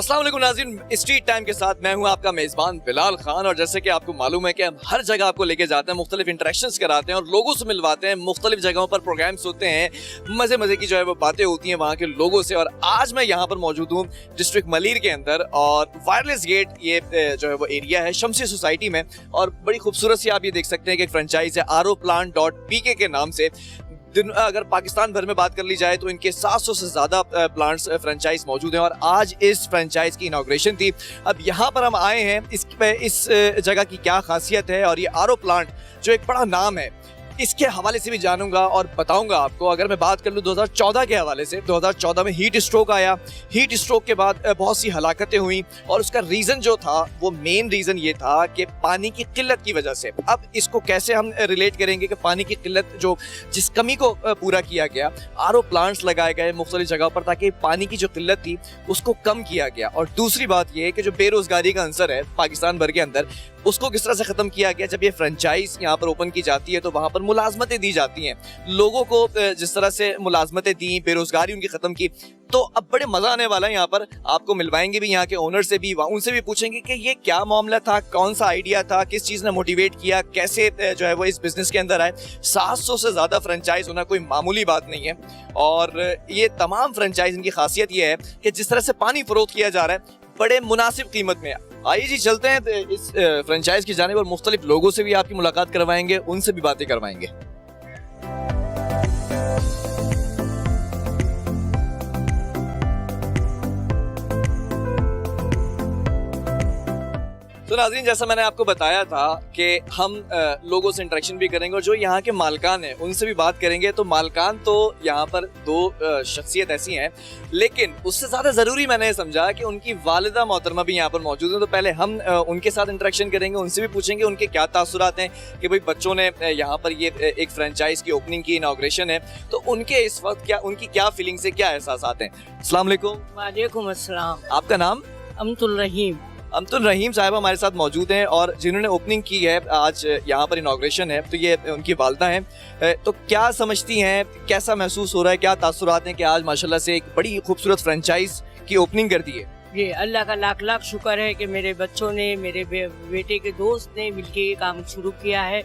अस्सलाम वालेकुम नाज़रीन, स्ट्रीट टाइम के साथ मैं हूं आपका मेज़बान बिलाल खान। और जैसे कि आपको मालूम है कि हम हर जगह आपको लेके जाते हैं, मुख्तलिफ इंटरेक्शंस कराते हैं और लोगों से मिलवाते हैं। मुख्तलिफ जगहों पर प्रोग्राम्स होते हैं, मज़े की जो है वो बातें होती हैं वहाँ के लोगों से। और आज मैं यहाँ पर मौजूद हूँ डिस्ट्रिक्ट मलीर के अंदर, और वायरलेस गेट ये जो है वो एरिया है शमसी सोसाइटी में। और बड़ी खूबसूरत सी आप ये देख सकते हैं कि एक फ्रेंचाइज है ROPlant.pk के नाम से। अगर पाकिस्तान भर में बात कर ली जाए तो इनके 700 से ज़्यादा प्लांट्स फ्रेंचाइज मौजूद हैं और आज इस फ्रेंचाइज की इनॉग्रेशन थी। अब यहाँ पर हम आए हैं, इस जगह की क्या खासियत है और ये RO प्लांट जो एक बड़ा नाम है, इसके हवाले से भी जानूंगा और बताऊंगा आपको। अगर मैं बात कर लूँ 2014 के हवाले से, 2014 में हीट स्ट्रोक आया। हीट स्ट्रोक के बाद बहुत सी हलाकतें हुई और उसका रीज़न जो था वो मेन रीज़न ये था कि पानी की किल्लत की वजह से। अब इसको कैसे हम रिलेट करेंगे कि पानी की किल्लत जिस कमी को पूरा किया गया, RO प्लांट्स लगाए गए मुख्तलिफ जगह पर ताकि पानी की जो किल्लत थी उसको कम किया गया। और दूसरी बात ये है कि जो बेरोजगारी का अंसर है पाकिस्तान भर के अंदर, उसको किस तरह से ख़त्म किया गया। जब ये फ्रेंचाइज यहाँ पर ओपन की जाती है तो वहाँ पर मुलाजमतें दी जाती हैं लोगों को, जिस तरह से मुलाजमतें दी, बेरोजगारी उनकी ख़त्म की। तो अब बड़े मज़ा आने वाला है। यहाँ पर आपको मिलवाएंगे भी यहाँ के ओनर से भी, उनसे भी पूछेंगे कि ये क्या मामला था, कौन सा आइडिया था, किस चीज़ ने मोटिवेट किया, कैसे जो है वो इस बिज़नेस के अंदर आए। 700 से ज़्यादा फ्रेंचाइज होना कोई मामूली बात नहीं है। और ये तमाम फ्रेंचाइज, इनकी खासियत ये है कि जिस तरह से पानी फरोख्त किया जा रहा है बड़े मुनासिब कीमत में। आइए जी चलते हैं इस फ्रेंचाइज की जानिब और मुख्तलिफ लोगों से भी आपकी मुलाकात करवाएंगे, उनसे भी बातें करवाएंगे। तो नाज़रीन, जैसा मैंने आपको बताया था कि हम लोगों से इंटरेक्शन भी करेंगे और जो यहाँ के मालकान हैं उनसे भी बात करेंगे। तो मालकान तो यहाँ पर दो शख्सियत ऐसी हैं, लेकिन उससे ज़्यादा ज़रूरी मैंने समझा कि उनकी वालिदा मोहतरमा भी यहाँ पर मौजूद हैं। तो पहले हम उनके साथ इंटरेक्शन करेंगे, उनसे भी पूछेंगे उनके क्या तासुरात हैं कि भाई बच्चों ने यहाँ पर ये एक फ्रेंचाइज की ओपनिंग की, इनॉग्रेशन है, तो उनके इस वक्त उनकी क्या फीलिंग्स है, क्या एहसासात हैं। अस्सलाम वालेकुम। वालेकुम अस्सलाम। आपका नाम? अमतुल रहीम। अमतुल रहीम साहब हमारे साथ मौजूद हैं और जिन्होंने ओपनिंग की है, आज यहाँ पर इनॉग्रेशन है, तो ये उनकी वालदा हैं। तो क्या समझती हैं, कैसा महसूस हो रहा है, क्या तासुरात हैं कि आज माशाल्लाह से एक बड़ी खूबसूरत फ्रेंचाइज की ओपनिंग कर दी है? ये अल्लाह का लाख लाख शुक्र है कि मेरे बच्चों ने, मेरे बेटे के दोस्त ने मिलकर ये काम शुरू किया है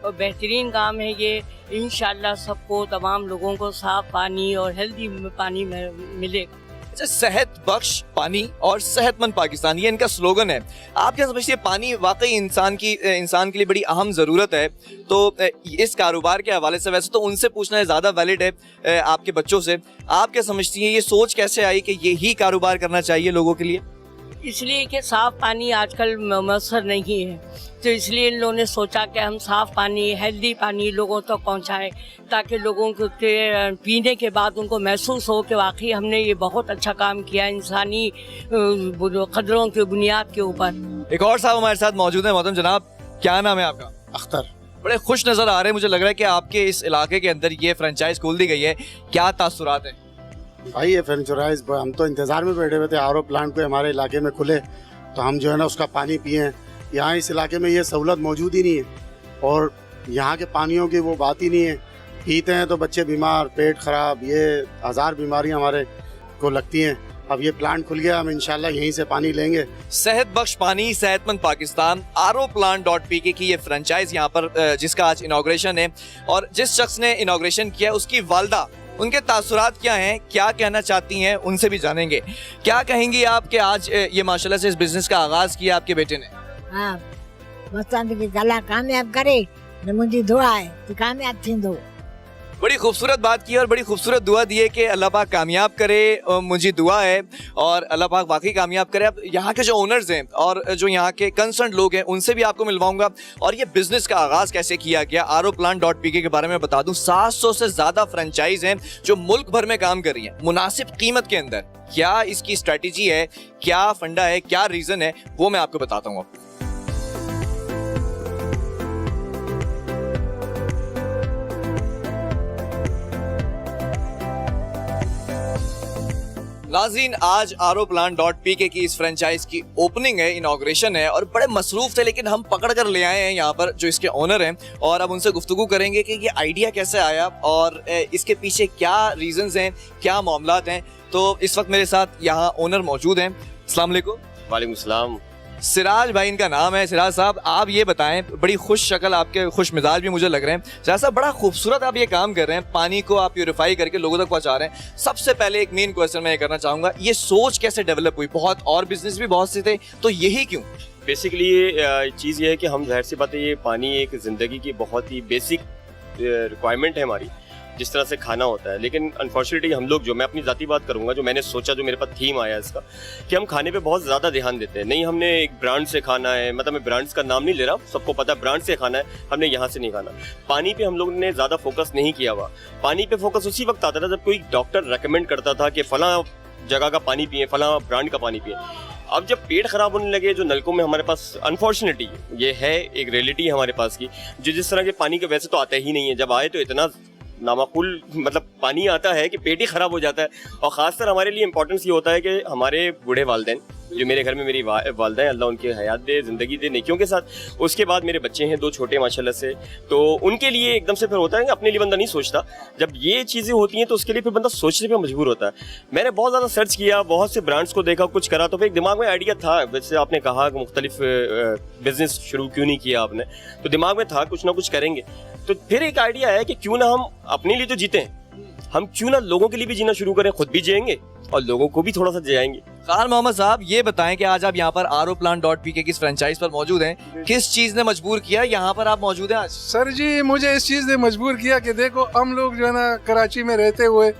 और बेहतरीन काम है ये। इंशाल्लाह सबको, तमाम लोगों को साफ पानी और हेल्दी पानी मिलेगा। अच्छा, सेहत बख्श पानी और सेहतमंद पाकिस्तान, ये इनका स्लोगन है। आप क्या समझते हैं, पानी वाकई इंसान के लिए बड़ी अहम ज़रूरत है? तो इस कारोबार के हवाले से वैसे तो उनसे पूछना है ज़्यादा वैलिड है आपके बच्चों से। आप क्या समझती हैं, ये सोच कैसे आई कि यही कारोबार करना चाहिए लोगों के लिए? इसलिए कि साफ़ पानी आजकल मैसर नहीं है, तो इसलिए इन लोगों ने सोचा कि हम साफ़ पानी, हेल्दी पानी लोगों तक पहुंचाएं ताकि लोगों को पीने के बाद उनको महसूस हो कि वाकई हमने ये बहुत अच्छा काम किया इंसानी कदरों की बुनियाद के ऊपर। एक और साहब हमारे साथ मौजूद है। मोहतरम जनाब, क्या नाम है आपका? अख्तर। बड़े खुश नज़र आ रहे हैं, मुझे लग रहा है कि आपके इस इलाके के अंदर ये फ्रेंचाइज खोल दी गई है, क्या तासुरात हैं? भाई ये फ्रेंचाइज हम तो इंतज़ार में बैठे हुए थे RO प्लांट को हमारे इलाके में खुले तो हम जो है ना उसका पानी पिए। यहाँ इस इलाके में ये सहूलत मौजूद ही नहीं है और यहाँ के पानियों की वो बात ही नहीं है। पीते हैं तो बच्चे बीमार, पेट ख़राब, ये हज़ार बीमारियाँ हमारे को लगती हैं। अब ये प्लांट खुल गया, हम इंशाल्लाह यहीं से पानी लेंगे। सेहत बख्श पानी, सेहतमंद पाकिस्तान, ROPlant.pk की ये फ्रेंचाइज यहाँ पर जिसका आज इनॉग्रेशन है और जिस शख्स ने इनॉग्रेशन किया उसकी वालदा, उनके तासुरात क्या हैं, क्या कहना चाहती हैं, उनसे भी जानेंगे। क्या कहेंगी आप कि आज ये माशाल्लाह से इस बिजनेस का आगाज किया आपके बेटे ने? हाँ, अल्लाह कामयाब करे, मुझी दुआ है कि कामयाब थींदो। बड़ी खूबसूरत बात की और बड़ी खूबसूरत दुआ दी है कि अल्लाह पाक कामयाब करे, मुझे दुआ है और अल्लाह पाक वाकई कामयाब करे। अब यहाँ के जो ओनर्स हैं और जो यहाँ के कंसर्न लोग हैं उनसे भी आपको मिलवाऊंगा और ये बिजनेस का आगाज़ कैसे किया गया। ROPlant.pk के बारे में बता दूं, 700 से ज़्यादा फ्रेंचाइज हैं जो मुल्क भर में काम कर रही हैं मुनासिब कीमत के अंदर। क्या इसकी स्ट्रेटजी है, क्या फंडा है, क्या रीज़न है, वो मैं आपको बताता हूँ। नाज़रीन, आज ROPlant.pk की इस फ्रेंचाइज की ओपनिंग है, इनॉग्रेशन है और बड़े मसरूफ थे, लेकिन हम पकड़ कर ले आए हैं यहाँ पर जो इसके ओनर हैं और अब उनसे गुफ्तगू करेंगे कि ये आइडिया कैसे आया और इसके पीछे क्या रीजंस हैं, क्या मामलात हैं। तो इस वक्त मेरे साथ यहाँ ओनर मौजूद हैं अस्सलाम वालेकुम। वालेकुम सलाम। सिराज भाई इनका नाम है। सिराज साहब, आप ये बताएं, बड़ी खुश शक्ल, आपके खुश मिजाज भी मुझे लग रहे हैं। सिराज साहब, बड़ा खूबसूरत आप ये काम कर रहे हैं, पानी को आप प्यूरिफाई करके लोगों तक पहुंचा रहे हैं। सबसे पहले एक मेन क्वेश्चन मैं ये करना चाहूंगा, ये सोच कैसे डेवलप हुई? बहुत और बिजनेस भी बहुत से थे, तो यही क्यों? बेसिकली ये चीज़ ये है कि हम, जाहिर सी बात है, ये पानी एक ज़िंदगी की बहुत ही बेसिक रिक्वायरमेंट है हमारी, जिस तरह से खाना होता है। लेकिन अनफॉर्चुनेटली हम लोग, जो मैं अपनी ज़ाती बात करूंगा, जो मैंने सोचा, जो मेरे पास थीम आया इसका, कि हम खाने पे बहुत ज़्यादा ध्यान देते हैं। नहीं, हमने एक ब्रांड से खाना है, मतलब मैं ब्रांड्स का नाम नहीं ले रहा, सबको पता है ब्रांड से खाना है, हमने यहाँ से नहीं खाना। पानी पे हम लोग ने ज़्यादा फोकस नहीं किया हुआ। पानी पे फोकस उसी वक्त आता था जब कोई डॉक्टर रेकमेंड करता था कि फ़लाँ जगह का पानी पिए, फ़लाँ ब्रांड का पानी पिए। अब जब पेट खराब होने लगे, जो नलकों में हमारे पास, अनफॉर्चुनेटली ये है, एक रियलिटी है हमारे पास की, जो जिस तरह के पानी के वैसे तो आते ही नहीं है, जब आए तो इतना नामाकुल मतलब पानी आता है कि पेट ही खराब हो जाता है। और ख़ासकर हमारे लिए इंपॉर्टेंस ये होता है कि हमारे बूढ़े वालिदैन, जो मेरे घर में मेरी वालिदा है, अल्लाह उनकी हयात दे, ज़िंदगी दे नेकियों के साथ। उसके बाद मेरे बच्चे हैं 2 छोटे माशाल्लाह से, तो उनके लिए एकदम से फिर होता है कि अपने लिए बंदा नहीं सोचता। जब ये चीज़ें होती हैं तो उसके लिए फिर बंदा सोचने पर मजबूर होता है। मैंने बहुत ज़्यादा सर्च किया, बहुत से ब्रांड्स को देखा, कुछ करा, तो फिर एक दिमाग में आइडिया था। वैसे आपने कहा कि मुख्तलिफ बिजनेस शुरू क्यों नहीं किया आपने, तो दिमाग में था कुछ ना कुछ करेंगे। तो फिर एक आइडिया है कि क्यों ना हम अपने लिए तो जीते हैं, हम क्यों ना लोगों के लिए भी जीना शुरू करें, खुद भी जिएंगे और लोगों को भी थोड़ा सा जियाएंगे। खान मोहम्मद साहब, ये बताएं कि आज आप यहाँ पर ROPlant.pk की इस फ्रेंचाइज पर मौजूद हैं। किस चीज ने मजबूर किया यहाँ पर आप मौजूद हैं आज? सर जी, मुझे इस चीज़ ने मजबूर किया कि देखो, हम लोग जो है ना कराची में रहते हुए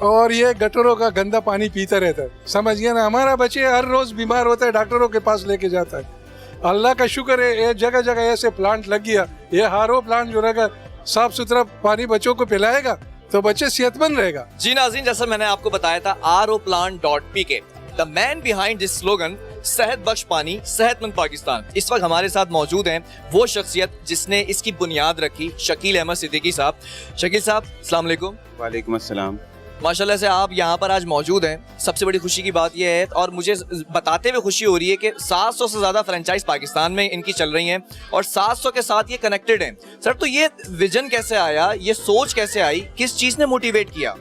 और ये गटरों का गंदा पानी पीता रहता है, समझिए ना। हमारा बच्चे हर रोज़ बीमार होता है, डॉक्टरों के पास लेके जाता है। अल्लाह का शुक्र है, ये जगह जगह ऐसे प्लांट लग गया। ये RO प्लांट जो रहेगा, साफ सुथरा पानी बच्चों को पिलाएगा तो बच्चे सेहतमंद रहेगा। जी नाज़रीन, जैसा मैंने आपको बताया था, ROPlant.pk, the man behind this slogan, सेहत बख्श पानी, सेहतमंद पाकिस्तान। इस वक्त हमारे साथ मौजूद हैं वो शख्सियत जिसने इसकी बुनियाद रखी, शकील अहमद सिद्दीकी साहब। शकील साहब, अस्सलाम वालेकुम। वालेकुम अस्सलाम। माशाल्लाह से आप यहाँ पर आज मौजूद हैं। सबसे बड़ी खुशी की बात यह है, और मुझे बताते हुए खुशी हो रही है, कि 700 से ज़्यादा फ्रेंचाइज पाकिस्तान में इनकी चल रही हैं और 700 के साथ ये कनेक्टेड हैं। सर, तो ये विजन कैसे आया, ये सोच कैसे आई, किस चीज़ ने मोटिवेट किया?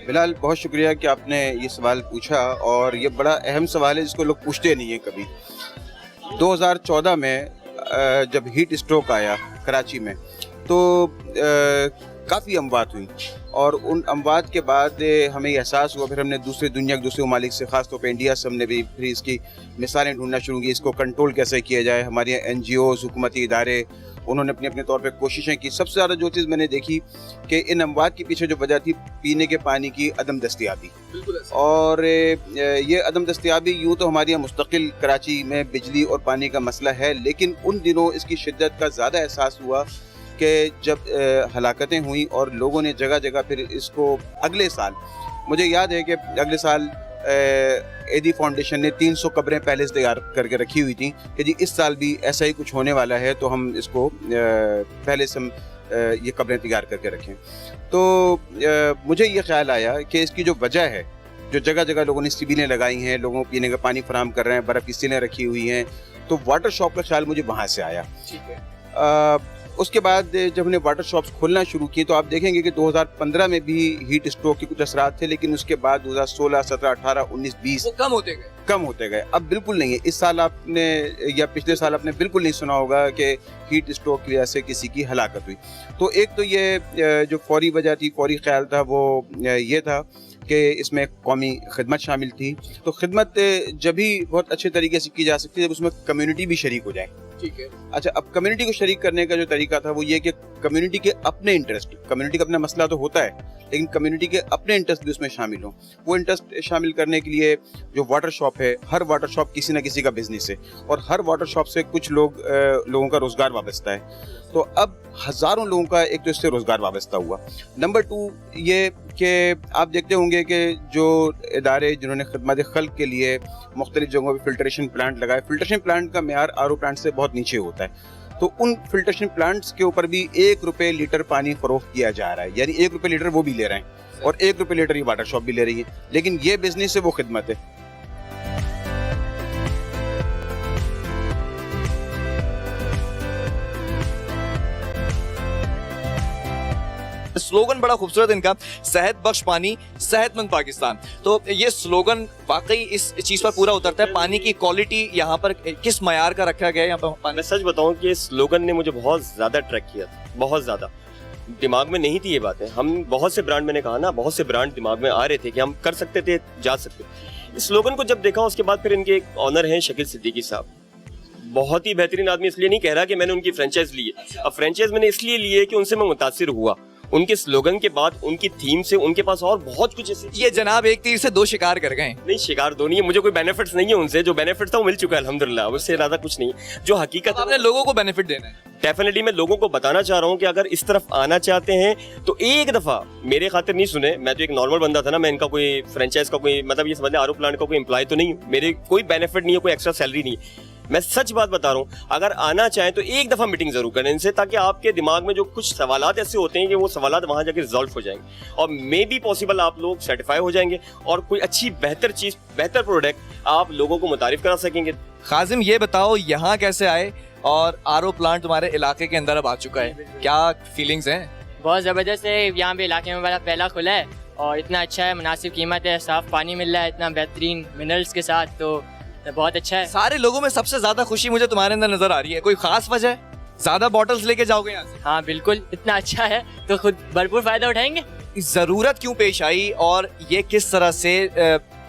बिलाल, बहुत शुक्रिया कि आपने ये सवाल पूछा, और ये बड़ा अहम सवाल है जिसको लोग पूछते नहीं हैं कभी। 2014 में जब हीट स्ट्रोक आया कराची में, तो काफ़ी अमवात हुई, और उन अमवात के बाद हमें एहसास हुआ। फिर हमने दूसरे ममालिक से, ख़ासतौर पे इंडिया से, हमने भी फिर इसकी मिसालें ढूंढना शुरू की, इसको कंट्रोल कैसे किया जाए। हमारे यहाँ NGOs, हुकूमती इदारे, उन्होंने अपने अपने तौर पे कोशिशें की। सबसे ज़्यादा जो चीज़ मैंने देखी कि इन अमवात के पीछे जो वजह थी, पीने के पानी की अदम दस्तियाबी। और ये अदम दस्तियाबी, यूँ तो हमारे यहाँ मुस्तकिल कराची में बिजली और पानी का मसला है, लेकिन उन दिनों इसकी शिद्दत का ज़्यादा एहसास हुआ कि जब हलाकतें हुई और लोगों ने जगह जगह फिर इसको, अगले साल मुझे याद है कि अगले साल एदी फाउंडेशन ने 300 कब्रें पहले से तैयार करके रखी हुई थी कि जी इस साल भी ऐसा ही कुछ होने वाला है, तो हम इसको पहले से ये कब्रें तैयार करके रखें। तो मुझे ये ख्याल आया कि इसकी जो वजह है, जो जगह जगह लोगों ने सिबिलें लगाई हैं, लोगों को पीने का पानी फराहम कर रहे हैं, बर्फ़ की सिलें रखी हुई हैं, तो वाटर शॉप का ख्याल मुझे वहाँ से आया। ठीक है। उसके बाद जब हमने वाटर शॉप्स खोलना शुरू किए, तो आप देखेंगे कि 2015 में भी हीट स्ट्रोक के कुछ असरात थे, लेकिन उसके बाद 2016, 17, 18, 19, 20 वो कम होते गए। अब बिल्कुल नहीं है। इस साल आपने, या पिछले साल आपने बिल्कुल नहीं सुना होगा कि हीट स्ट्रोक की वजह से किसी की हलाकत हुई। तो एक तो ये जो फौरी वजह थी, फौरी ख्याल था, वो ये था कि इसमें कौमी खिदमत शामिल थी। तो खिदमत जब भी बहुत अच्छे तरीके से की जा सकती है जब उसमें कम्युनिटी भी शरीक हो जाए। ठीक है। अच्छा, अब कम्युनिटी को शरीक करने का जो तरीका था वो ये कि कम्युनिटी के अपने इंटरेस्ट, कम्युनिटी का अपना मसला तो होता है, लेकिन कम्युनिटी के अपने इंटरेस्ट भी उसमें शामिल हो। वो इंटरेस्ट शामिल करने के लिए जो वाटर शॉप है, हर वाटर शॉप किसी न किसी का बिजनेस है, और हर वाटर शॉप से कुछ लोगों का रोजगार वाबस्ता है। तो अब हज़ारों लोगों का एक तो इससे रोजगार वाबस्ता हुआ। नंबर 2 ये कि आप देखते होंगे कि जो इदारे जिन्होंने खिदमत खल्क के लिए मुख्तलिफ जगहों पर फिल्ट्रेशन प्लांट लगाए, फिल्ट्रेशन प्लांट का मेयार RO प्लांट से बहुत नीचे होता है, तो उन फिल्ट्रेशन प्लांट्स के ऊपर भी 1 रुपये लीटर पानी फरोख्त किया जा रहा है। यानी 1 रुपये लीटर वो भी ले रहे हैं, और 1 रुपये लीटर ये वाटर शॉप भी ले रही है, लेकिन ये बिजनेस है, वो खिदमत है। स्लोगन बड़ा खूबसूरत इनका, सेहत बख्श पानी, सेहतमंद पाकिस्तान। तो ये स्लोगन वाकई इस चीज पर पूरा उतरता है। पानी की क्वालिटी यहाँ पर किस मयार का रखा गया है यहाँ पर? मैं सच बताऊं कि इस स्लोगन ने मुझे बहुत ज्यादा ट्रैक किया था, बहुत ज्यादा। दिमाग में नहीं थी ये बातें, हम बहुत से ब्रांड, मैंने कहा ना, बहुत से ब्रांड दिमाग में आ रहे थे कि हम कर सकते थे, जा सकते। इस स्लोगन को जब देखा उसके बाद फिर इनके एक ऑनर हैं शकील सिद्दीकी साहब, बहुत ही बेहतरीन आदमी। इसलिए नहीं कह रहा कि मैंने उनकी फ्रेंचाइज ली है, अब फ्रेंचाइज मैंने इसलिए ली है कि उनसे मैं मुतासिर हुआ, उनके स्लोगन के बाद, उनकी थीम से। उनके पास और बहुत कुछ ऐसी, ये जनाब एक तीर से दो शिकार कर गए। नहीं शिकार दो नहीं है, मुझे कोई बेनिफिट्स नहीं है उनसे, जो बेनिफिट था वो मिल चुका है अल्हम्दुलिल्लाह, उससे ज्यादा कुछ नहीं है। जो हकीकत आपने लोगों को बेनिफिट देना है। डेफिनेटली मैं लोगों को बताना चाह रहा हूँ कि अगर इस तरफ आना चाहते हैं तो एक दफा मेरे खातिर नहीं सुने। मैं तो एक नॉर्मल बंदा था ना, मैं इनका कोई फ्रेंचाइज का कोई मतलब ये समझ लें आरो प्लांट का कोई एम्प्लॉय तो नहीं हूँ, मेरे कोई बेनिफिट नहीं है, कोई एक्स्ट्रा सैलरी नहीं है। मैं सच बात बता रहा हूँ, अगर आना चाहें तो एक दफा मीटिंग जरूर करें इनसे, ताकि आपके दिमाग में जो कुछ सवालात ऐसे होते हैं कि वो सवालात वहां जाके रिजॉल्व हो जाएंगे और मे बी पॉसिबल आप लोग सर्टिफाई हो जाएंगे और कोई अच्छी बेहतर चीज, बेहतर प्रोडक्ट आप लोगों को मुतारिफ करा सकेंगे। काजिम ये बताओ यहाँ कैसे आए और आरओ प्लांट तुम्हारे इलाके के अंदर अब आ चुका है, क्या फीलिंग्स हैं? बहुत ज़बरदस्त है। यहाँ पे इलाके में मेरा पहला खुला है और इतना अच्छा है, मुनासिब कीमत है, साफ़ पानी मिल रहा है इतना बेहतरीन मिनरल्स के साथ, तो बहुत अच्छा है। सारे लोगों में सबसे ज्यादा खुशी मुझे तुम्हारे अंदर नजर आ रही है, कोई खास वजह? ज्यादा बॉटल्स लेके जाओगे यहाँ से? हाँ बिल्कुल, इतना अच्छा है तो खुद भरपूर फायदा उठाएंगे। जरूरत क्यों पेश आई और ये किस तरह से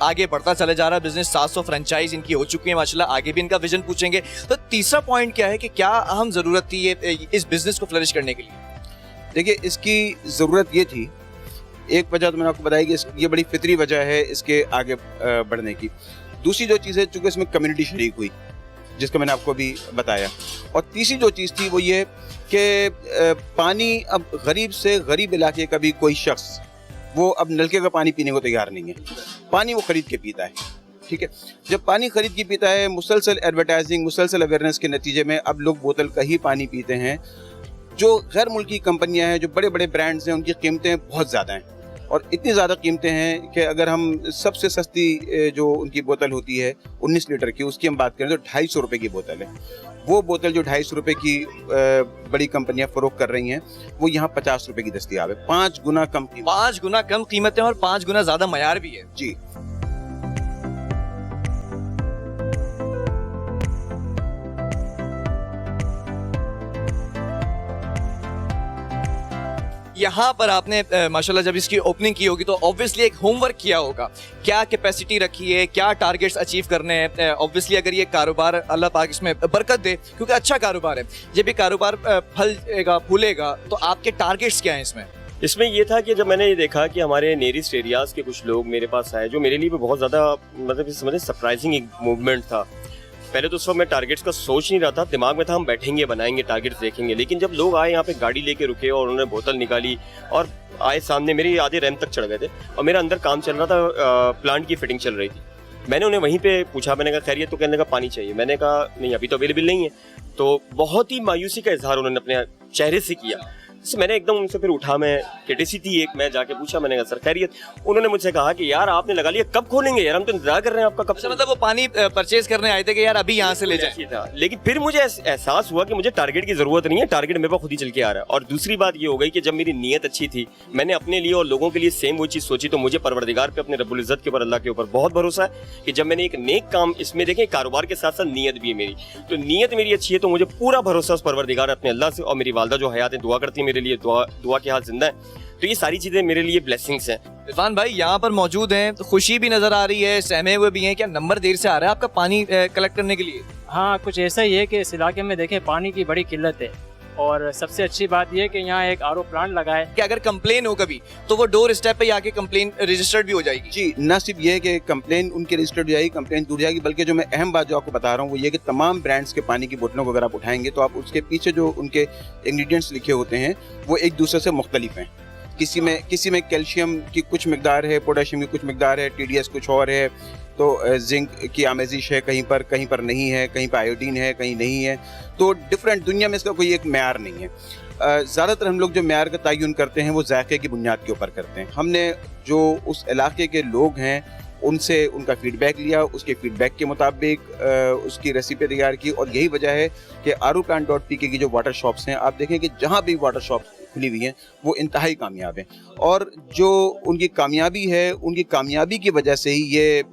आगे बढ़ता चला जा रहा है बिजनेस? 700 फ्रेंचाइज इनकी हो चुकी है माशाल्लाह, आगे भी इनका विजन पूछेंगे। तो तीसरा पॉइंट क्या है कि क्या अहम जरूरत थी ये इस बिजनेस को फ्लरिश करने के लिए? देखिए, इसकी ज़रूरत ये थी, एक वजह तो मैंने आपको बताई कि ये बड़ी फितरी वजह है इसके आगे बढ़ने की। दूसरी जो चीज़ है, चूँकि इसमें कम्युनिटी शरीक हुई, जिसका मैंने आपको अभी बताया। और तीसरी जो चीज़ थी वो ये कि पानी, अब गरीब से गरीब इलाके का भी कोई शख्स वो अब नलके का पानी पीने को तैयार नहीं है, पानी वो खरीद के पीता है। ठीक है, जब पानी खरीद के पीता है, मुसलसल एडवर्टाइजिंग, मुसलसल अवेयरनेस के नतीजे में अब लोग बोतल का ही पानी पीते हैं। जो गैर मुल्की कंपनियां हैं, जो बड़े बड़े ब्रांड्स हैं, उनकी कीमतें बहुत ज़्यादा हैं और इतनी ज़्यादा कीमतें हैं कि अगर हम सबसे सस्ती जो उनकी बोतल होती है 19 लीटर की, उसकी हम बात करें तो 250 रुपये की बोतल है। वो बोतल जो 250 रुपये की बड़ी कंपनियां फरोख्त कर रही हैं, वो यहाँ 50 रुपये की दस्तियाब है। 5 गुना कम कीमत, 5 गुना कम कीमतें और 5 गुना ज्यादा मयार भी है जी। यहाँ पर आपने माशाल्लाह जब इसकी ओपनिंग की होगी तो ऑब्वियसली एक होमवर्क किया होगा, क्या कैपेसिटी रखी है, क्या टारगेट्स अचीव करने हैं। ऑब्वियसली अगर ये कारोबार अल्लाह पाक इसमें बरकत दे, क्योंकि अच्छा कारोबार है, जब ये कारोबार फलेगा फूलेगा तो आपके टारगेट्स क्या हैं इसमें? इसमें ये था कि जब मैंने ये देखा कि हमारे नियरेस्ट एरियाज के कुछ लोग मेरे पास आए, जो मेरे लिए भी बहुत ज़्यादा मतलब समझे सरप्राइजिंग एक मूवमेंट था। पहले तो उस वक्त मैं टारगेट्स का सोच नहीं रहा था, दिमाग में था हम बैठेंगे बनाएंगे टारगेट्स देखेंगे, लेकिन जब लोग आए यहाँ पे गाड़ी लेके रुके और उन्होंने बोतल निकाली और आए सामने, मेरे आधे रैंप तक चढ़ गए थे और मेरा अंदर काम चल रहा था, प्लांट की फिटिंग चल रही थी। मैंने उन्हें वहीं पे पूछा, मैंने कहा खैरियत? तो कहने का पानी चाहिए। मैंने कहा नहीं अभी तो अवेलेबल नहीं है। तो बहुत ही मायूसी का इजहार उन्होंने अपने चेहरे से किया। तो मैंने एकदम उनसे फिर उठा, मैं केटीसी थी एक, मैं जाके पूछा, मैंने कहा सर खैरियत? उन्होंने मुझसे कहा कि यार आपने लगा लिया, कब खोलेंगे यार, हम तो इंतजार कर रहे हैं आपका कब से। मतलब वो पानी परचेज करने आए थे कि यार अभी यहाँ से ले जाइए था, लेकिन फिर मुझे एहसास हुआ कि मुझे टारगेट की जरूरत नहीं है, टारगेट मेरे पास खुद ही चल के आ रहा है। और दूसरी बात ये हो गई कि जब मेरी नीयत अच्छी थी, मैंने अपने लिए और लोगों के लिए सेम वो चीज़ सोची, तो मुझे परवरदिगार पे, अपने रब्बुल इज्जत के ऊपर, अल्लाह के ऊपर बहुत भरोसा है कि जब मैंने एक नेक काम इसमें देखें, कारोबार के साथ साथ नीयत भी है मेरी, तो नीयत मेरी अच्छी है, तो मुझे पूरा भरोसा उस परवरदिगार अपने अल्लाह से। और मेरी वालदा जो हयात है दुआ करती है मेरे लिए, दुआ के हाथ जिंदा है, तो ये सारी चीजें मेरे लिए ब्लेसिंग्स हैं। इरफान भाई यहाँ पर मौजूद हैं, तो खुशी भी नजर आ रही है, सहमे हुए भी हैं, क्या नंबर देर से आ रहा है आपका पानी कलेक्ट करने के लिए? हाँ कुछ ऐसा ही है कि इस इलाके में देखें पानी की बड़ी किल्लत है और सबसे अच्छी बात यह है कि यहाँ एक आरओ प्लांट लगा है कि अगर कंप्लेन हो कभी तो वो डोर स्टेप पे आके कंप्लेन रजिस्टर्ड भी हो जाएगी। जी, न सिर्फ ये है कि कंप्लेन उनकी रजिस्टर्ड हो जाएगी, कंप्लेन दूर जाएगी, बल्कि जो मैं अहम बात जो आपको बता रहा हूँ वो ये कि तमाम ब्रांड्स के पानी की बोतलों को अगर आप उठाएंगे तो आप उसके पीछे जो उनके इंग्रेडिएंट्स लिखे होते हैं वो एक दूसरे से मुख्तलिफ हैं। किसी में कैल्शियम की कुछ मिकदार है, पोटेशियम की कुछ मिकदार है, TDS कुछ और है, तो जिंक की आमेजिश है कहीं पर नहीं है, कहीं पर आयोडीन है, कहीं नहीं है। तो डिफरेंट दुनिया में इसका कोई एक म्यार नहीं है। ज़्यादातर हम लोग जो म्यार का तयन करते हैं वो जायके की बुनियाद के ऊपर करते हैं। हमने जो उस इलाके के लोग हैं उनसे उनका फीडबैक लिया, उसके फीडबैक के मुताबिक उसकी रेसिपी तैयार की, और यही वजह है कि aroplant.pk की जो वाटर शॉप्स हैं, आप देखें कि जहाँ भी वाटर शॉप खुली हुई हैं वो इंतहाई कामयाब हैं, और जो उनकी कामयाबी है, उनकी कामयाबी की वजह से ही ये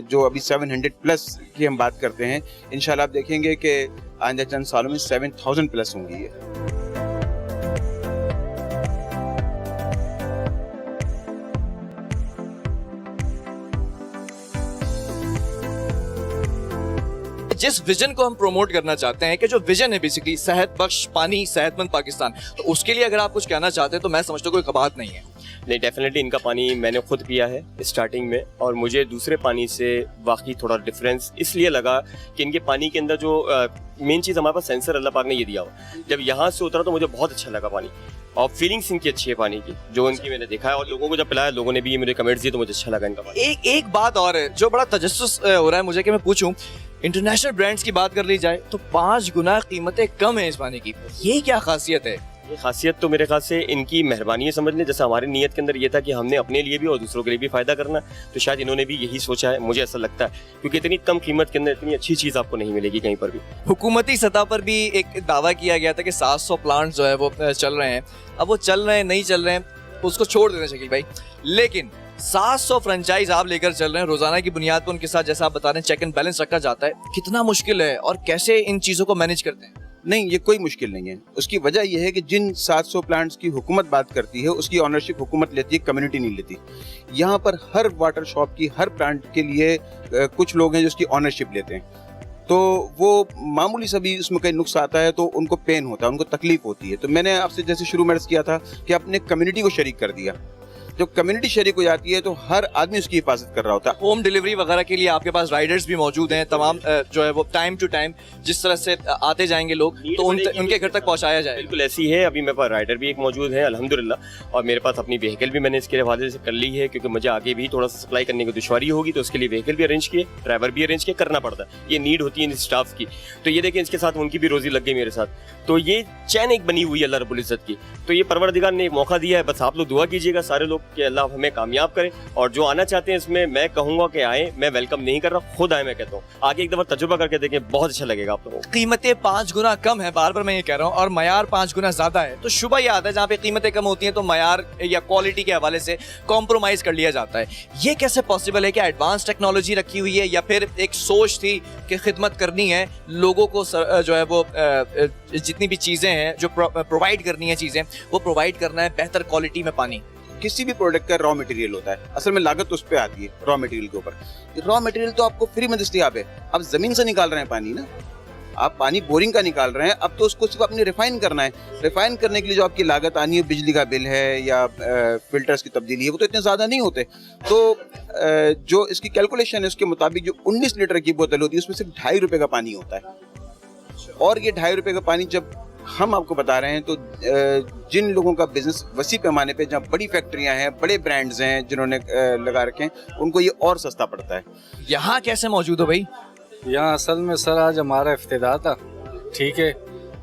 जो अभी 700 प्लस की हम बात करते हैं, इंशाल्लाह आप देखेंगे कि आइंदा चंद सालों में 7000 प्लस होंगी ये। जिस विजन को हम प्रमोट करना चाहते हैं कि जो विजन है बेसिकली सेहत बख्श पानी सेहतमंद पाकिस्तान, तो उसके लिए अगर आप कुछ कहना चाहते हैं तो मैं समझता हूँ कोई कबात नहीं है। नहीं, डेफिनेटली इनका पानी मैंने खुद पिया है स्टार्टिंग में, और मुझे दूसरे पानी से वाकई थोड़ा डिफरेंस इसलिए लगा कि इनके पानी के अंदर जो मेन चीज़ हमारे पास सेंसर अल्लाह पाक ने ये दिया हुआ, जब यहाँ से उतरा तो मुझे बहुत अच्छा लगा पानी, और फीलिंग्स इनकी अच्छी है पानी की, जो इनकी मैंने देखा है, और लोगों को जब पिलाया लोगों ने भी ये मुझे कमेंट्स दिए तो मुझे अच्छा लगा इनका पानी। एक बात और है जो बड़ा तजस्सुस हो रहा है मुझे कि मैं पूछूं, इंटरनेशनल ब्रांड्स की बात कर ली जाए तो 5 गुना कीमतें कम है इस पानी की, ये क्या खासियत है? ये खासियत तो मेरे ख्याल से इनकी मेहरबानी है, समझ लें। जैसे हमारी नीयत के अंदर ये था कि हमने अपने लिए भी और दूसरों के लिए भी फ़ायदा करना, तो शायद इन्होंने भी यही सोचा है, मुझे ऐसा लगता है, क्योंकि इतनी कम कीमत के अंदर इतनी अच्छी चीज़ आपको नहीं मिलेगी कहीं पर भी। हुकूमती सतह पर भी एक दावा किया गया था कि 700 प्लांट जो है वो चल रहे हैं, अब वो चल रहे हैं नहीं चल रहे हैं उसको छोड़ देना शकील भाई, लेकिन 700 फ्रेंचाइज आप लेकर चल रहे हैं रोजाना की बुनियाद पर, उनके साथ जैसा आप बता रहे हैं चेक एंड बैलेंस रखा जाता है, कितना मुश्किल है और कैसे इन चीज़ों को मैनेज करते हैं? नहीं, ये कोई मुश्किल नहीं है। उसकी वजह यह है कि जिन 700 प्लांट्स की हुकूमत बात करती है उसकी ऑनरशिप हुकूमत लेती है, कम्युनिटी नहीं लेती। यहाँ पर हर वाटर शॉप की हर प्लांट के लिए कुछ लोग हैं जो उसकी ऑनरशिप लेते हैं, तो वो मामूली सा भी उसमें कहीं नुक्स आता है तो उनको पेन होता है, उनको तकलीफ होती है। तो मैंने आपसे जैसे शुरू में अर्ज़ किया था कि अपने कम्युनिटी को शरीक कर दिया। जब कम्युनिटी शरीक हो जाती है तो हर आदमी उसकी हिफाजत कर रहा होता है। होम डिलीवरी वगैरह के लिए आपके पास राइडर्स भी मौजूद हैं, तमाम जो है वो टाइम टू टाइम जिस तरह से आते जाएंगे लोग तो उनके घर तक पहुंचाया जाए। बिल्कुल ऐसी है। अभी मेरे पास राइडर भी एक मौजूद है अल्हम्दुलिल्लाह, और मेरे पास अपनी व्हीकल भी मैंने इसके हवाले से कर ली है, क्योंकि मुझे आगे भी थोड़ा सा सप्लाई करने की दुश्वारी होगी, तो उसके लिए व्हीकल भी अरेंज किए, ड्राइवर भी अरेंज किए, करना पड़ता है, ये नीड होती है इन स्टाफ की। तो ये देखें इसके साथ उनकी भी रोजी लग गई मेरे साथ, तो ये चैन एक बनी हुई है अल्लाह रब्बुल इज्जत की। तो ये परवरदिगार ने एक मौका दिया है, बस आप लोग दुआ कीजिएगा सारे लोग कि अल्लाह हमें कामयाब करें, और जो आना चाहते हैं इसमें मैं कहूंगा कि आए, मैं वेलकम नहीं कर रहा, खुद आए, मैं कहता हूँ आगे एक दफा तजुर्बा करके देखें, बहुत अच्छा लगेगा आप लोगों को। कीमतें 5 गुना कम है, बार बार मैं ये कह रहा हूँ, और मयार 5 गुना ज्यादा है, तो शुबह ये आता है जहाँ पे कीमतें कम होती हैं तो मयार या क्वालिटी के हवाले से कॉम्प्रोमाइज कर लिया जाता है। ये कैसे पॉसिबल है? क्या एडवांस टेक्नोलॉजी रखी हुई है या फिर एक सोच थी कि खिदमत करनी है लोगों को, जो है वो जितनी भी चीजें हैं जो प्रोवाइड करनी है चीजें वो प्रोवाइड करना है बेहतर क्वालिटी में पानी? किसी भी प्रोडक्ट का रॉ मटेरियल होता है, असल में लागत उस पे आती है रॉ मटेरियल के ऊपर। रॉ मटेरियल तो आपको फ्री में दस्तयाब है, आप जमीन से निकाल रहे हैं पानी ना, आप पानी बोरिंग का निकाल रहे हैं, अब तो उसको सिर्फ अपने रिफाइन करना है। रिफाइन करने के लिए जो आपकी लागत आनी है, बिजली का बिल है या फिल्टर्स की तब्दीली है, वो तो इतने ज़्यादा नहीं होते। तो जो इसकी कैलकुलेशन है उसके मुताबिक जो 19 लीटर की बोतल होती है उसमें सिर्फ 2.5 रुपये का पानी होता है, और ये 2.5 रुपये का पानी जब हम आपको बता रहे हैं तो जिन लोगों का बिजनेस वसी पैमाने पे, जहाँ बड़ी फैक्ट्रियां हैं, बड़े ब्रांड्स हैं जिन्होंने लगा रखे हैं, उनको ये और सस्ता पड़ता है। यहाँ कैसे मौजूद हो भाई? यहाँ असल में सर आज हमारा इफ्तिताह था, ठीक है,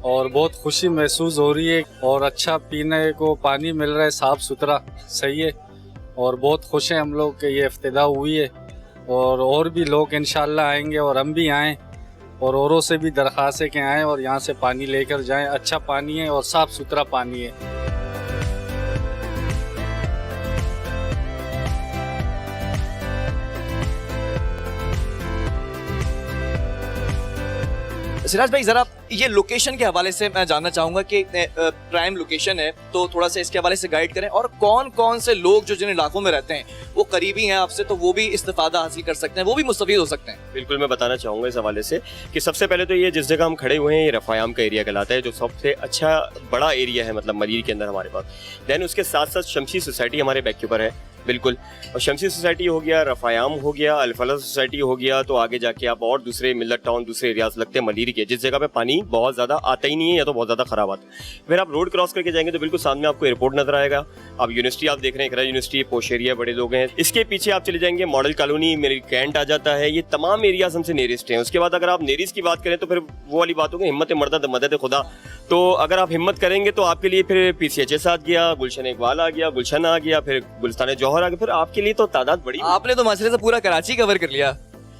और बहुत खुशी महसूस हो रही है, और अच्छा पीने को पानी मिल रहा है, साफ़ सुथरा, सही है, और बहुत खुश हैं हम लोग कि ये इफ्तिताह हुई है, और भी लोग इंशाल्लाह आएंगे और हम भी आएँ, और औरों से भी दरख्वास्त है कि आएँ और यहाँ से पानी लेकर जाएं। अच्छा पानी है और साफ़ सुथरा पानी है। सिराज भाई जरा ये लोकेशन के हवाले से मैं जानना चाहूंगा कि प्राइम लोकेशन है, तो थोड़ा सा इसके हवाले से गाइड करें, और कौन कौन से लोग जो जिन इलाकों में रहते हैं वो करीबी हैं आपसे, तो वो भी इस्तिफादा हासिल कर सकते हैं, वो भी मुस्तफीद हो सकते हैं। बिल्कुल, मैं बताना चाहूँगा इस हवाले से कि सबसे पहले तो ये जिस जगह हम खड़े हुए हैं ये रफ़ायाम का एरिया कहलाता है, जो सबसे अच्छा बड़ा एरिया है मतलब मरीर के अंदर हमारे पास। दैन उसके साथ साथ शमसी सोसाइटी हमारे बैक के ऊपर है, बिल्कुल, और शमसी सोसाइटी हो गया, रफ़ायाम हो गया, अल-फलाह सोसाइटी हो गया, तो आगे जाके आप और दूसरे मिल्लत टाउन, दूसरे एरियाज लगते हैं मलीर के, जिस जगह पे पानी बहुत ज़्यादा आता ही नहीं है या तो बहुत ज़्यादा ख़राब आता है। फिर आप रोड क्रॉस करके जाएंगे तो बिल्कुल सामने आपको एयरपोर्ट नजर आएगा। आप यूनिवर्सिटी आप देख रहे हैं, इकरा यूनिवर्सिटी, पोश एरिया, बड़े लोग हैं। इसके पीछे आप चले जाएंगे मॉडल कॉलोनी, मेरी कैंट आ जाता है, ये तमाम एरियाज हमसे नियरेस्ट हैं। उसके बाद अगर आप नेरीज की बात करें तो फिर वो वाली बात होगी हिम्मत मर्द मदद खुदा, तो अगर आप हिम्मत करेंगे तो आपके लिए फिर PCHS आ गया, गुलशन इकबाल आ गया, गुलशन आ गया, फिर गुलिस्तान जौहर आ गया, फिर आपके लिए तो तादाद बड़ी। आपने तो मसले से पूरा कराची कवर कर लिया।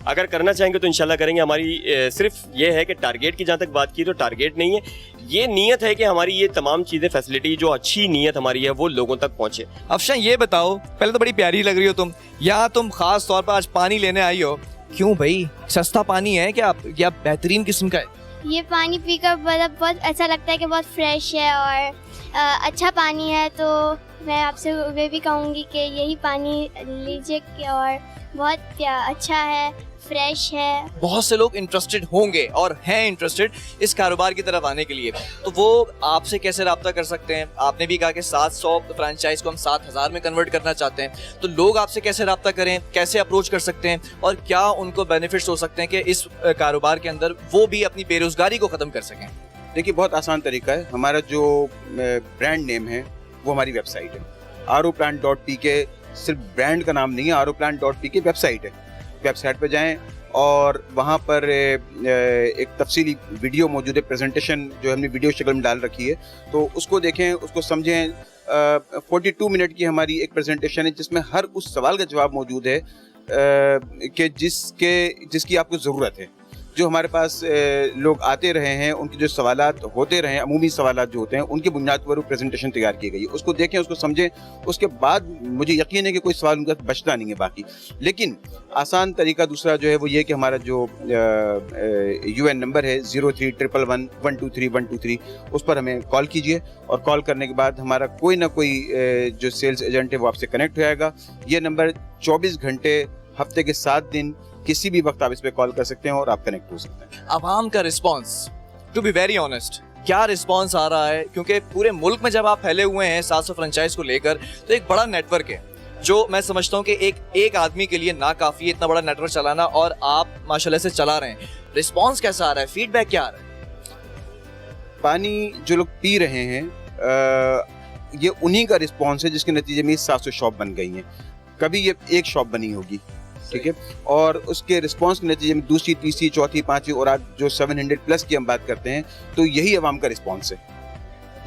अगर करना चाहेंगे तो इंशाल्लाह करेंगे। हमारी सिर्फ ये है कि टारगेट की जहाँ तक बात की तो टारगेट नहीं है, ये नीयत है कि हमारी ये तमाम चीज़ें फैसिलिटी जो अच्छी नीयत हमारी है वो लोगों तक पहुँचे। अफशान ये बताओ, पहले तो बड़ी प्यारी लग रही हो तुम, यहाँ तुम खास तौर पर आज पानी लेने आई हो, क्यों भाई? सस्ता पानी है क्या या बेहतरीन किस्म का है? ये पानी पीकर मतलब बहुत अच्छा लगता है कि बहुत फ्रेश है और अच्छा पानी है, तो मैं आपसे वे भी कहूँगी कि यही पानी लीजिए और बहुत अच्छा है, फ्रेश है। बहुत से लोग इंटरेस्टेड होंगे और हैं इंटरेस्टेड इस कारोबार की तरफ आने के लिए, तो वो आपसे कैसे रब्ता कर सकते हैं? आपने भी कहा कि 700 फ्रेंचाइज को हम 7000 में कन्वर्ट करना चाहते हैं, तो लोग आपसे कैसे रब्ता करें, कैसे अप्रोच कर सकते हैं और क्या उनको बेनिफिट्स हो सकते हैं कि इस कारोबार के अंदर वो भी अपनी बेरोजगारी को ख़त्म कर सकें? देखिए, बहुत आसान तरीका है। हमारा जो ब्रांड नेम है वो हमारी वेबसाइट है roplant.pk। सिर्फ ब्रांड का नाम नहीं है, roplant.pk वेबसाइट है। वेबसाइट पर जाएं और वहाँ पर एक तफसीली वीडियो मौजूद है, प्रेजेंटेशन जो हमने वीडियो शक्ल में डाल रखी है, तो उसको देखें, उसको समझें। 42 मिनट की हमारी एक प्रेजेंटेशन है जिसमें हर उस सवाल का जवाब मौजूद है कि जिसकी आपको ज़रूरत है। जो हमारे पास लोग आते रहे हैं, उनके जो सवालात होते रहे हैं, अमूमी सवालात जो होते हैं, उनके बुनियाद पर वो प्रेजेंटेशन तैयार की गई है। उसको देखें, उसको समझें, उसके बाद मुझे यकीन है कि कोई सवाल उनका बचता नहीं है बाकी। लेकिन आसान तरीका दूसरा जो है वो ये कि हमारा जो UN नंबर है 03111123 उस पर हमें कॉल कीजिए और कॉल करने के बाद हमारा कोई ना कोई जो सेल्स एजेंट है वो आपसे कनेक्ट हो जाएगा। ये नंबर 24 घंटे हफ्ते के 7 दिन किसी भी वक्त आप इस पे कॉल कर सकते हैं और आप कनेक्ट हो सकते हैं। आवाम का response, to be very honest, क्या रिस्पांस आ रहा है? क्योंकि पूरे मुल्क में जब आप फैले हुए हैं 700 फ्रेंचाइज को लेकर, तो एक बड़ा नेटवर्क है जो मैं समझता हूँ कि एक आदमी के लिए ना काफी इतना बड़ा नेटवर्क चलाना, और आप माशाल्लाह से चला रहे हैं। रिस्पांस कैसा आ रहा है? फीडबैक क्या आ रहा है? पानी जो लोग पी रहे हैं ये उन्हीं का रिस्पांस है जिसके नतीजे में 700 शॉप बन गई हैं। कभी ये एक शॉप बनी होगी, ठीक है, और उसके रिस्पांस के नतीजे में दूसरी, तीसरी, चौथी, पांचवी और आज जो 700+ की हम बात करते हैं, तो यही अवाम का रिस्पांस है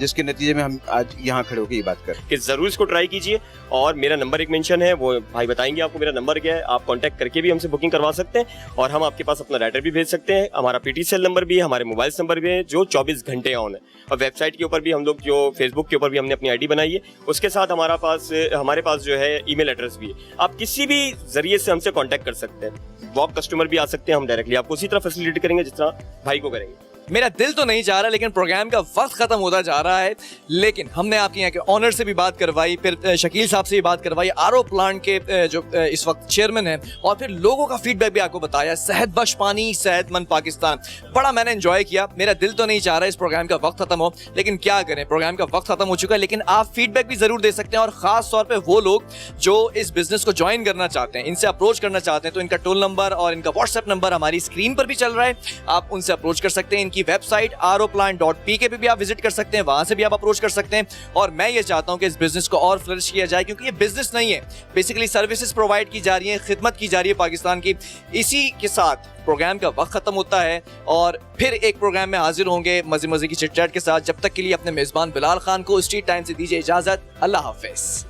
जिसके नतीजे में हम आज यहाँ खड़े होकर ये बात कर रहे हैं कि ज़रूर इसको ट्राई कीजिए। और मेरा नंबर एक मेंशन है, वो भाई बताएंगे आपको मेरा नंबर क्या है। आप कांटेक्ट करके भी हमसे बुकिंग करवा सकते हैं और हम आपके पास अपना राइडर भी भेज सकते हैं। हमारा PTCL नंबर भी है, हमारे मोबाइल नंबर भी है जो 24 घंटे ऑन है। और वेबसाइट के ऊपर भी हम लोग, जो फेसबुक के ऊपर भी हमने अपनी ID बनाई है, उसके साथ हमारे पास जो है ईमेल एड्रेस भी है। आप किसी भी जरिए से हमसे कॉन्टैक्ट कर सकते हैं। वॉक कस्टमर भी आ सकते हैं, हम डायरेक्टली आपको उसी तरह फैसिलिटी करेंगे जिस तरह भाई को करेंगे। मेरा दिल तो नहीं चाह रहा, लेकिन प्रोग्राम का वक्त खत्म होता जा रहा है। लेकिन हमने आपके यहाँ के ऑनर से भी बात करवाई, फिर शकील साहब से भी बात करवाई, RO प्लांट के जो इस वक्त चेयरमैन हैं, और फिर लोगों का फीडबैक भी आपको बताया। सेहत बख्श पानी, सेहतमंद पाकिस्तान, बड़ा मैंने एंजॉय किया। मेरा दिल तो नहीं चाह रहा इस प्रोग्राम का वक्त खत्म हो, लेकिन क्या करें, प्रोग्राम का वक्त खत्म हो चुका है। लेकिन आप फीडबैक भी जरूर दे सकते हैं, और खास तौर पर वो लोग जो इस बिजनेस को ज्वाइन करना चाहते हैं, इनसे अप्रोच करना चाहते हैं, तो इनका टोल नंबर और इनका व्हाट्सएप नंबर हमारी स्क्रीन पर भी चल रहा है। आप उनसे अप्रोच कर सकते हैं। इनकी वेबसाइट roplant.pk पे भी आप विजिट कर सकते हैं, वहां से भी आप अप्रोच कर सकते हैं। और मैं ये चाहता हूं कि इस बिजनेस को और फ्लरिश किया जाए, क्योंकि ये बिजनेस नहीं है, बेसिकली सर्विसेज प्रोवाइड की जा रही हैं, खिदमत की जा रही है पाकिस्तान की। इसी के साथ प्रोग्राम का वक्त खत्म होता है और फिर एक प्रोग्राम में हाजिर होंगे मजे मजे की चिट-चैट के साथ। जब तक के लिए अपने मेजबान बिलाल खान को स्ट्रीट टाइम से दीजिए इजाजत। अल्लाह हाफिज।